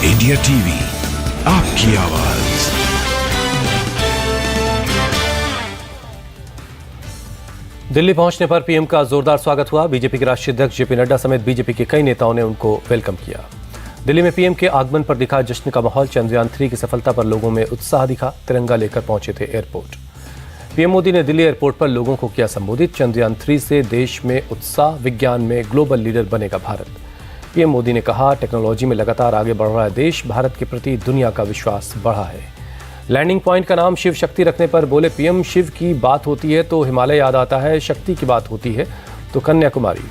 India TV, आपकी आवाज। दिल्ली पहुंचने पर पीएम का जोरदार स्वागत हुआ। बीजेपी के राष्ट्रीय अध्यक्ष जेपी नड्डा समेत बीजेपी के कई नेताओं ने उनको वेलकम किया। दिल्ली में पीएम के आगमन पर दिखा जश्न का माहौल। चंद्रयान 3 की सफलता पर लोगों में उत्साह दिखा। तिरंगा लेकर पहुंचे थे एयरपोर्ट। पीएम मोदी ने दिल्ली एयरपोर्ट पर लोगों को किया संबोधित। चंद्रयान 3 से देश में उत्साह, विज्ञान में ग्लोबल लीडर बनेगा भारत। पीएम मोदी ने कहा, टेक्नोलॉजी में लगातार आगे बढ़ रहा है देश, भारत के प्रति दुनिया का विश्वास बढ़ा है। लैंडिंग पॉइंट का नाम शिव शक्ति रखने पर बोले पीएम, शिव की बात होती है तो हिमालय याद आता है, शक्ति की बात होती है तो कन्याकुमारी।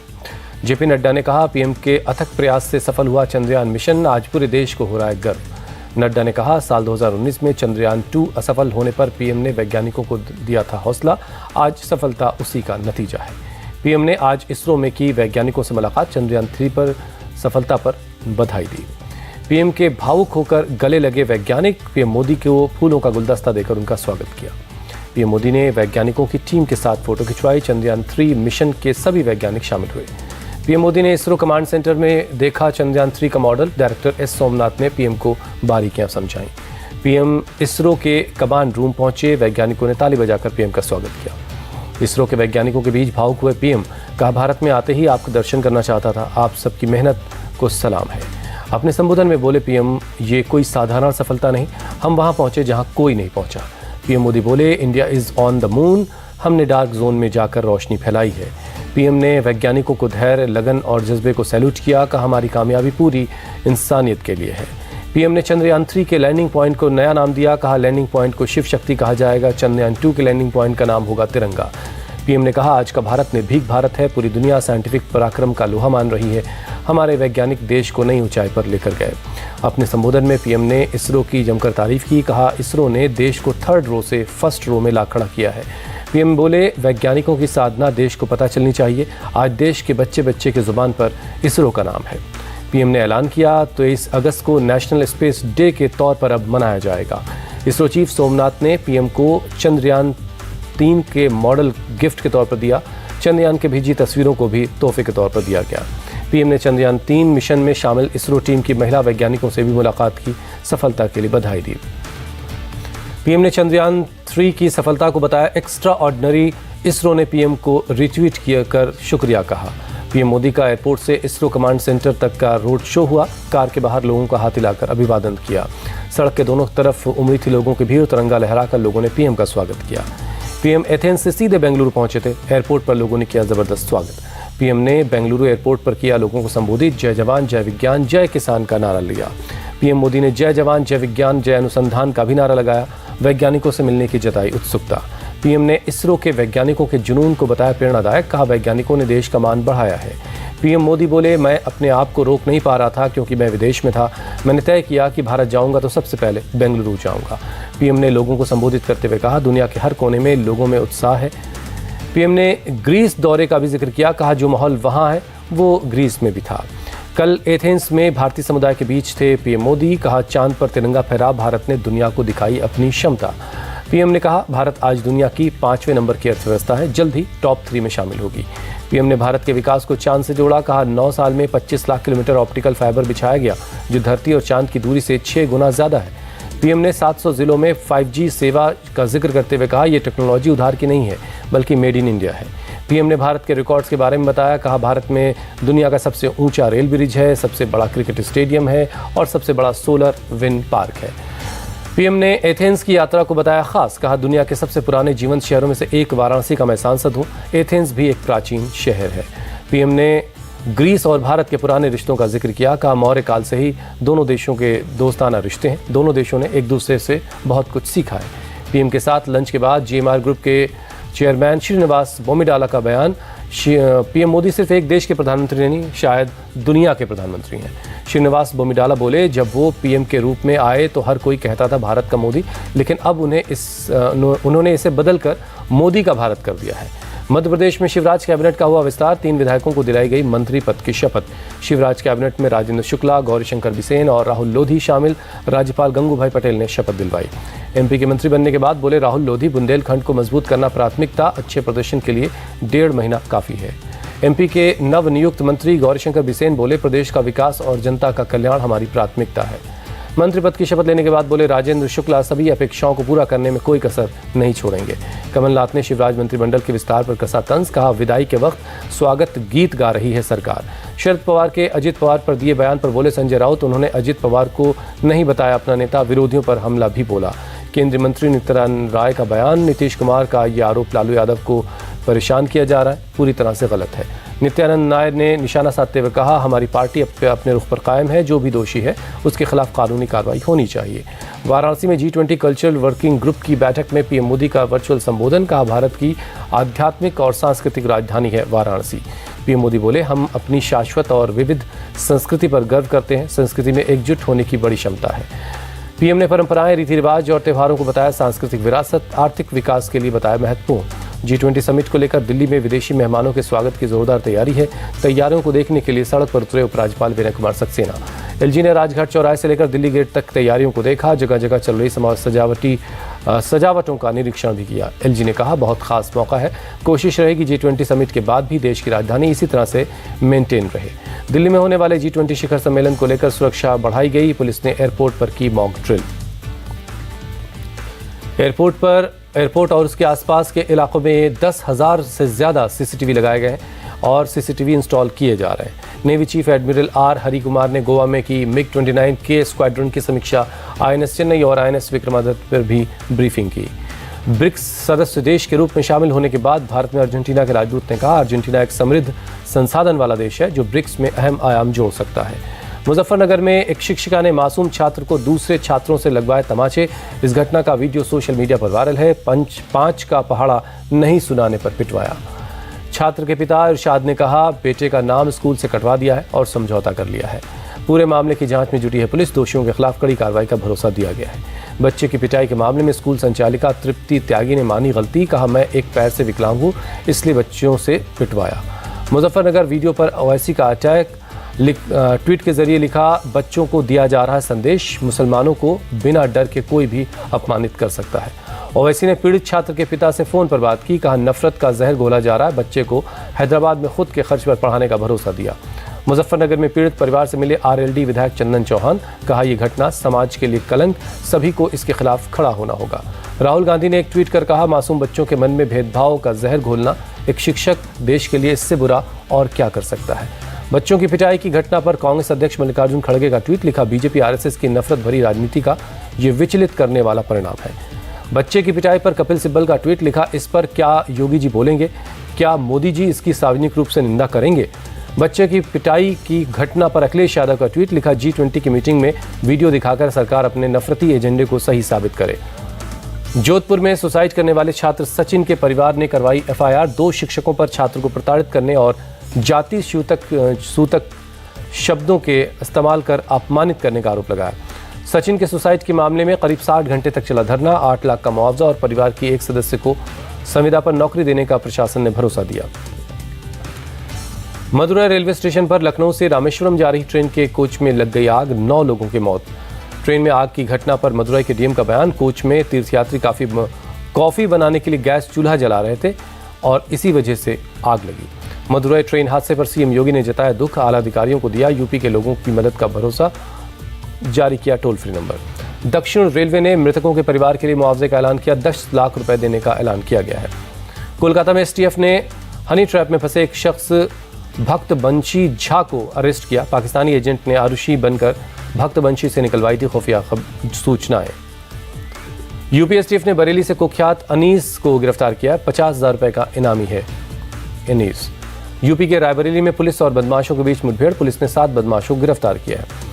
जेपी नड्डा ने कहा, पीएम के अथक प्रयास से सफल हुआ चंद्रयान मिशन, आज पूरे देश को हो रहा है गर्व। नड्डा ने कहा, साल 2019 में चंद्रयान 2 असफल होने पर पीएम ने वैज्ञानिकों को दिया था हौसला, आज सफलता उसी का नतीजा है। पीएम ने आज इसरो में की वैज्ञानिकों से मुलाकात, चंद्रयान 3 पर सफलता पर बधाई दी। पीएम के भावुक होकर गले लगे वैज्ञानिक, पीएम मोदी को फूलों का गुलदस्ता देकर उनका स्वागत किया। पीएम मोदी ने वैज्ञानिकों की टीम के साथ फोटो खिंचवाई। चंद्रयान 3 मिशन के सभी वैज्ञानिक शामिल हुए। पीएम मोदी ने इसरो कमांड सेंटर में देखा चंद्रयान 3 का मॉडल। डायरेक्टर एस सोमनाथ ने पीएम को बारीकियां समझाई। पीएम इसरो के कमांड रूम पहुंचे। वैज्ञानिकों ने ताली बजाकर पीएम का स्वागत किया। इसरो के वैज्ञानिकों के बीच भावुक हुए पीएम, कहा, भारत में आते ही आपका दर्शन करना चाहता था, आप सबकी मेहनत को सलाम है। अपने संबोधन में बोले पीएम, ये कोई साधारण सफलता नहीं, हम वहां पहुंचे जहां कोई नहीं पहुंचा। पीएम मोदी बोले, India is on the moon, हमने डार्क जोन में जाकर रोशनी फैलाई है। पीएम ने वैज्ञानिकों को धैर्य, लगन और जज्बे को सैल्यूट किया, कहा, हमारी कामयाबी पूरी इंसानियत के लिए है। पीएम ने चंद्रयान 3 के लैंडिंग पॉइंट को नया नाम दिया, कहा, लैंडिंग पॉइंट को शिव शक्ति कहा जाएगा। चंद्रयान 2 के लैंडिंग पॉइंट का नाम होगा तिरंगा। पीएम ने कहा, आज का भारत में भीख भारत है, पूरी दुनिया साइंटिफिक पराक्रम का लोहा मान रही है, हमारे वैज्ञानिक देश को नई ऊंचाई पर लेकर गए। अपने संबोधन में पीएम ने इसरो की जमकर तारीफ की, कहा, इसरो ने देश को 3rd रो से 1st रो में ला खड़ा किया है। पीएम बोले, वैज्ञानिकों की साधना देश को पता चलनी चाहिए, आज देश के बच्चे बच्चे की जुबान पर इसरो का नाम है। पीएम ने ऐलान किया, 23 अगस्त को नेशनल स्पेस डे के तौर पर अब मनाया जाएगा। इसरो चीफ सोमनाथ ने पीएम को चंद्रयान 3 के मॉडल गिफ्ट के तौर पर दिया। चंद्रयान के भेजी तस्वीरों को भी तोहफे के तौर पर दिया गया। पीएम ने चंद्रयान 3 मिशन में शामिल इसरो टीम की महिला वैज्ञानिकों से भी मुलाकात की, सफलता के लिए बधाई दी। पीएम ने चंद्रयान 3 की सफलता को बताया एक्स्ट्रा ऑर्डिनरी। इसरो ने पीएम को रिट्वीट कर शुक्रिया कहा। पीएम मोदी का एयरपोर्ट से इसरो कमांड सेंटर तक का रोड शो हुआ। कार के बाहर लोगों का हाथ हिलाकर अभिवादन किया। सड़क के दोनों तरफ उमड़ी थी लोगों की भीड़, तिरंगा लहराकर लोगों ने पीएम का स्वागत किया। पीएम एथेंस से सीधे बेंगलुरु पहुंचे थे। एयरपोर्ट पर लोगों ने किया जबरदस्त स्वागत। पीएम ने बेंगलुरु एयरपोर्ट पर किया लोगों को संबोधित। जय जवान, जय विज्ञान, जय किसान का नारा लिया। पीएम मोदी ने जय जवान, जय विज्ञान, जय अनुसंधान का भी नारा लगाया। वैज्ञानिकों से मिलने की जताई उत्सुकता। पीएम ने इसरो के वैज्ञानिकों के जुनून को बताया प्रेरणादायक, कहा, वैज्ञानिकों ने देश का मान बढ़ाया है। पीएम मोदी बोले, मैं अपने आप को रोक नहीं पा रहा था क्योंकि मैं विदेश में था। मैंने तय किया कि भारत जाऊंगा तो सबसे पहले बेंगलुरु जाऊंगा। पीएम ने लोगों को संबोधित करते हुए कहा, दुनिया के हर कोने में लोगों में उत्साह है। पीएम ने ग्रीस दौरे का भी जिक्र किया, कहा, जो माहौल वहां है वो ग्रीस में भी था। कल एथेंस में भारतीय समुदाय के बीच थे पीएम मोदी, कहा, चांद पर तिरंगा फहरा, भारत ने दुनिया को दिखाई अपनी क्षमता। पीएम ने कहा, भारत आज दुनिया की 5वें नंबर की अर्थव्यवस्था है, जल्द ही टॉप 3 में शामिल होगी। पीएम ने भारत के विकास को चांद से जोड़ा, कहा, 9 साल में 25 लाख किलोमीटर ऑप्टिकल फाइबर बिछाया गया, जो धरती और चांद की दूरी से 6 गुना ज्यादा है। पीएम ने 700 जिलों में 5G सेवा का जिक्र करते हुए कहा, यह टेक्नोलॉजी उधार की नहीं है बल्कि मेड इन इंडिया है। पीएम ने भारत के रिकॉर्ड्स के बारे में बताया, कहा, भारत में दुनिया का सबसे ऊंचा रेल ब्रिज है, सबसे बड़ा क्रिकेट स्टेडियम है और सबसे बड़ा सोलर विंड पार्क है। पीएम ने एथेंस की यात्रा को बताया खास, कहा, दुनिया के सबसे पुराने जीवंत शहरों में से एक वाराणसी का मैं सांसद हूँ, एथेंस भी एक प्राचीन शहर है। पीएम ने ग्रीस और भारत के पुराने रिश्तों का जिक्र किया, कहा, मौर्य काल से ही दोनों देशों के दोस्ताना रिश्ते हैं, दोनों देशों ने एक दूसरे से बहुत कुछ सीखा है। पीएम के साथ लंच के बाद GMR ग्रुप के चेयरमैन श्रीनिवास बोमिडाला का बयान, पीएम मोदी सिर्फ एक देश के प्रधानमंत्री नहीं, शायद दुनिया के प्रधानमंत्री हैं। श्रीनिवास बोमिडाला बोले, जब वो पीएम के रूप में आए तो हर कोई कहता था भारत का मोदी, लेकिन अब उन्होंने इसे बदलकर मोदी का भारत कर दिया है। मध्य प्रदेश में शिवराज कैबिनेट का हुआ विस्तार, 3 विधायकों को दिलाई गई मंत्री पद की शपथ। शिवराज कैबिनेट में राजेंद्र शुक्ला, गौरीशंकर बिसेन और राहुल लोधी शामिल। राज्यपाल गंगूभाई पटेल ने शपथ दिलवाई। एमपी के मंत्री बनने के बाद बोले राहुल लोधी, बुंदेलखंड को मजबूत करना प्राथमिकता, अच्छे प्रदर्शन के लिए 1.5 महीना काफी है। एमपी के नवनियुक्त मंत्री गौरीशंकर बिसेन बोले, प्रदेश का विकास और जनता का कल्याण हमारी प्राथमिकता है। मंत्री पद की शपथ लेने के बाद बोले राजेंद्र शुक्ला सभी अपेक्षाओं को पूरा करने में कोई कसर नहीं छोड़ेंगे। कमलनाथ ने शिवराज मंत्रिमंडल के विस्तार पर कसा तंज, कहा विदाई के वक्त स्वागत गीत गा रही है सरकार। शरद पवार के अजित पवार पर दिए बयान पर बोले संजय राउत, उन्होंने अजित पवार को नहीं बताया अपना नेता, विरोधियों पर हमला भी बोला। केंद्रीय मंत्री नित्यानंद राय का बयान, नीतीश कुमार का ये आरोप लालू यादव को परेशान किया जा रहा है पूरी तरह से गलत है। नित्यानंद राय ने निशाना साधते हुए कहा हमारी पार्टी अपने रुख पर कायम है, जो भी दोषी है उसके खिलाफ कानूनी कार्रवाई होनी चाहिए। वाराणसी में G20 कल्चरल वर्किंग ग्रुप की बैठक में पीएम मोदी का वर्चुअल संबोधन, कहा भारत की आध्यात्मिक और सांस्कृतिक राजधानी है वाराणसी। पीएम मोदी बोले हम अपनी शाश्वत और विविध संस्कृति पर गर्व करते हैं, संस्कृति में एकजुट होने की बड़ी क्षमता है। पीएम ने परंपराएं, रीति रिवाज और त्योहारों को बताया सांस्कृतिक विरासत, आर्थिक विकास के लिए बताया महत्वपूर्ण। G20 समिट को लेकर दिल्ली में विदेशी मेहमानों के स्वागत की जोरदार तैयारी है। तैयारियों को देखने के लिए सड़क पर उतरे उपराज्यपाल विनय कुमार सक्सेना। एलजी ने राजघाट चौराहे से लेकर दिल्ली गेट तक तैयारियों को देखा, जगह जगह चल रही सजावटों का निरीक्षण भी किया। एलजी ने कहा बहुत खास मौका है, कोशिश रहेगी G20 समिट के बाद भी देश की राजधानी इसी तरह से मेंटेन रहे। दिल्ली में होने वाले G20 शिखर सम्मेलन को लेकर सुरक्षा बढ़ाई गई, पुलिस ने एयरपोर्ट पर की मॉक ड्रिल। एयरपोर्ट और उसके आसपास के इलाकों में 10,000 से ज़्यादा सीसीटीवी लगाए गए हैं और सीसीटीवी इंस्टॉल किए जा रहे हैं। Navy chief admiral R Harikumar ने गोवा में की MiG-29 के स्क्वाड्रन की समीक्षा, INS चेन्नई और INS विक्रमादित्य पर भी ब्रीफिंग की। ब्रिक्स सदस्य देश के रूप में शामिल होने के बाद भारत में अर्जेंटीना के राजदूत ने कहा अर्जेंटीना एक समृद्ध संसाधन वाला देश है जो ब्रिक्स में अहम आयाम जोड़ सकता है। मुजफ्फरनगर में एक शिक्षिका ने मासूम छात्र को दूसरे छात्रों से लगवाए तमाचे, इस घटना का वीडियो सोशल मीडिया पर वायरल है। पांच का पहाड़ा नहीं सुनाने पर पिटवाया। छात्र के पिता इरशाद ने कहा बेटे का नाम स्कूल से कटवा दिया है और समझौता कर लिया है। पूरे मामले की जांच में जुटी है पुलिस, दोषियों के खिलाफ कड़ी कार्रवाई का भरोसा दिया गया है। बच्चे की पिटाई के मामले में स्कूल संचालिका तृप्ति त्यागी ने मानी गलती, कहा मैं एक पैर से विकलांग हूँ इसलिए बच्चों से पिटवाया। मुजफ्फरनगर वीडियो पर ओवैसी का अटैक, ट्वीट के जरिए लिखा बच्चों को दिया जा रहा है संदेश, मुसलमानों को बिना डर के कोई भी अपमानित कर सकता है। ओवैसी ने पीड़ित छात्र के पिता से फ़ोन पर बात की, कहा नफरत का जहर घोला जा रहा है, बच्चे को हैदराबाद में खुद के खर्च पर पढ़ाने का भरोसा दिया। मुजफ्फरनगर में पीड़ित परिवार से मिले RLD विधायक चंदन चौहान, कहा यह घटना समाज के लिए कलंक, सभी को इसके खिलाफ खड़ा होना होगा। राहुल गांधी ने एक ट्वीट कर कहा मासूम बच्चों के मन में भेदभाव का जहर घोलना एक शिक्षक देश के लिए इससे बुरा और क्या कर सकता है। बच्चों की पिटाई की घटना पर कांग्रेस अध्यक्ष मल्लिकार्जुन खड़गे का ट्वीट, लिखा बीजेपी RSS की नफरत भरी राजनीति का ये विचलित करने वाला परिणाम है। बच्चे की पिटाई पर कपिल सिब्बल का ट्वीट, लिखा इस पर क्या योगी जी बोलेंगे, क्या मोदी जी इसकी सार्वजनिक रूप से निंदा करेंगे। बच्चे की पिटाई की घटना पर अखिलेश यादव का ट्वीट, लिखा G20 की मीटिंग में वीडियो दिखाकर सरकार अपने नफरती एजेंडे को सही साबित करे। जोधपुर में सुसाइड करने वाले छात्र सचिन के परिवार ने करवाई FIR, 2 शिक्षकों पर छात्र को प्रताड़ित करने और जाति सूतक शब्दों के इस्तेमाल कर अपमानित करने का आरोप लगाया। सचिन के सुसाइड के मामले में करीब 60 घंटे तक चला धरना, 8 लाख का मुआवजा और परिवार की एक सदस्य को संविदा पर नौकरी देने का प्रशासन ने भरोसा दिया। मदुरै रेलवे स्टेशन पर लखनऊ से रामेश्वरम जा रही ट्रेन के कोच में लग गई आग, 9 लोगों की मौत। ट्रेन में आग की घटना पर मदुरै के DM का बयान, कोच में तीर्थयात्री कॉफी बनाने के लिए गैस चूल्हा जला रहे थे और इसी वजह से आग लगी। मदुरै ट्रेन हादसे पर CM योगी ने जताया दुख, आला अधिकारियों को दिया यूपी के लोगों की मदद का भरोसा, जारी किया टोल फ्री नंबर। दक्षिण रेलवे ने मृतकों के परिवार के लिए मुआवजे का ऐलान किया, 10 लाख रुपए देने का ऐलान किया गया है। कोलकाता में STF ने हनी ट्रैप में फंसे एक शख्स भक्त बंशी झा को अरेस्ट किया। पाकिस्तानी एजेंट ने आरुषि बनकर भक्त बंशी से निकलवाई थी खुफिया सूचनाएं। यूपी STF ने बरेली से कुख्यात अनीस को गिरफ्तार किया, 50,000 रुपए का इनामी है अनीस। यूपी के रायबरेली में पुलिस और बदमाशों के बीच मुठभेड़, पुलिस ने 7 बदमाशों को गिरफ्तार किया है।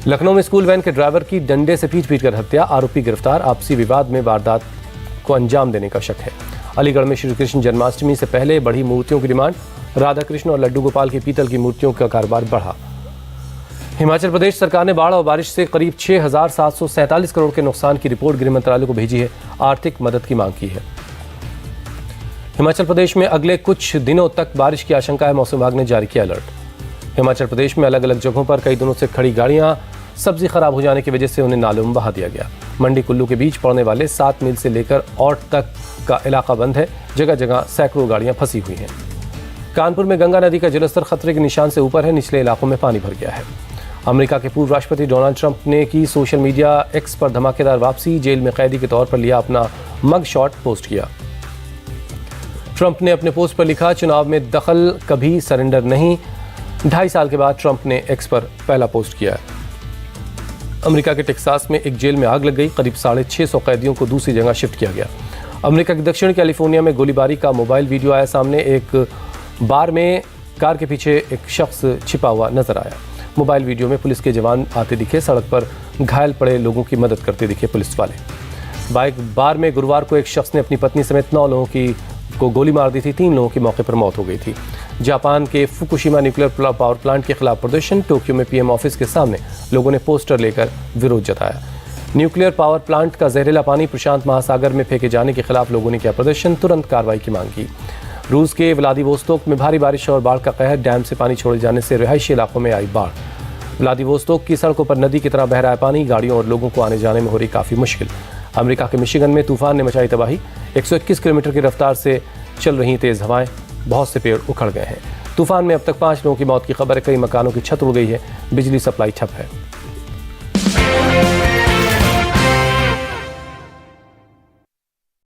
लखनऊ में स्कूल वैन के ड्राइवर की डंडे से पीट कर हत्या, आरोपी गिरफ्तार, आपसी विवाद में वारदात को अंजाम देने का शक है। अलीगढ़ में श्री कृष्ण जन्माष्टमी से पहले बढ़ी मूर्तियों की डिमांड, राधा कृष्ण और लड्डू गोपाल की पीतल की मूर्तियों का कारोबार बढ़ा। हिमाचल प्रदेश सरकार ने बाढ़ और बारिश से करीब 6,747 करोड़ के नुकसान की रिपोर्ट गृह मंत्रालय को भेजी है, आर्थिक मदद की मांग की है। हिमाचल प्रदेश में अगले कुछ दिनों तक बारिश की आशंका है, मौसम विभाग ने जारी किया अलर्ट। हिमाचल प्रदेश में अलग अलग जगहों पर कई दिनों से खड़ी गाड़ियां सब्जी खराब हो जाने की वजह से उन्हें नालों में बहा दिया गया। मंडी कुल्लू के बीच पड़ने वाले 7 मील से लेकर औट तक का इलाका बंद है, जगह जगह सैकड़ों गाड़ियां फंसी हुई हैं। कानपुर में गंगा नदी का जलस्तर खतरे के निशान से ऊपर है, निचले इलाकों में पानी भर गया है। अमेरिका के पूर्व राष्ट्रपति डोनाल्ड ट्रंप ने की सोशल मीडिया एक्स पर धमाकेदार वापसी, जेल में कैदी के तौर पर लिया अपना मग शॉट पोस्ट किया। ट्रंप ने अपने पोस्ट पर लिखा, चुनाव में दखल कभी सरेंडर नहीं। 2.5 साल के बाद ट्रंप ने एक्स पर पहला पोस्ट किया। अमेरिका के टेक्सास में एक जेल में आग लग गई। करीब 650 कैदियों को दूसरी जगह शिफ्ट किया गया। अमेरिका के दक्षिणी कैलिफोर्निया में गोलीबारी का मोबाइल वीडियो आया सामने। एक बार में कार के पीछे एक शख्स छिपा हुआ नजर आया। मोबाइल वीडियो में पुलिस के जवान आते दिखे, सड़क पर घायल पड़े लोगों की मदद करते दिखे पुलिस वाले। बाइक बार में गुरुवार को एक शख्स ने अपनी पत्नी समेत 9 लोगों को गोली मार दी थी। 3 लोगों की मौके पर मौत हो गई थी। जापान के फुकुशिमा न्यूक्लियर पावर प्लांट के खिलाफ प्रदर्शन। टोक्यो में पीएम ऑफिस के सामने लोगों ने पोस्टर लेकर विरोध जताया। न्यूक्लियर पावर प्लांट का जहरीला पानी प्रशांत महासागर में फेंके जाने के खिलाफ लोगों ने किया प्रदर्शन, तुरंत कार्रवाई की मांग की। रूस के व्लादिवोस्तोक में भारी बारिश और बाढ़ का कहर। डैम से पानी छोड़े जाने से रिहायशी इलाकों में आई बाढ़। व्लादिवोस्तोक की सड़कों पर नदी की तरह बह रहा है पानी। गाड़ियों और लोगों को आने जाने में हो रही काफ़ी मुश्किल। अमेरिका के मिशिगन में तूफान ने मचाई तबाही। 121 किलोमीटर की रफ्तार से चल रही तेज़ हवाएं, बहुत से पेड़ उखड़ गए हैं। तूफान में अब तक 5 लोगों की मौत की खबर है। कई मकानों की छत उड़ गई है। बिजली सप्लाई ठप है।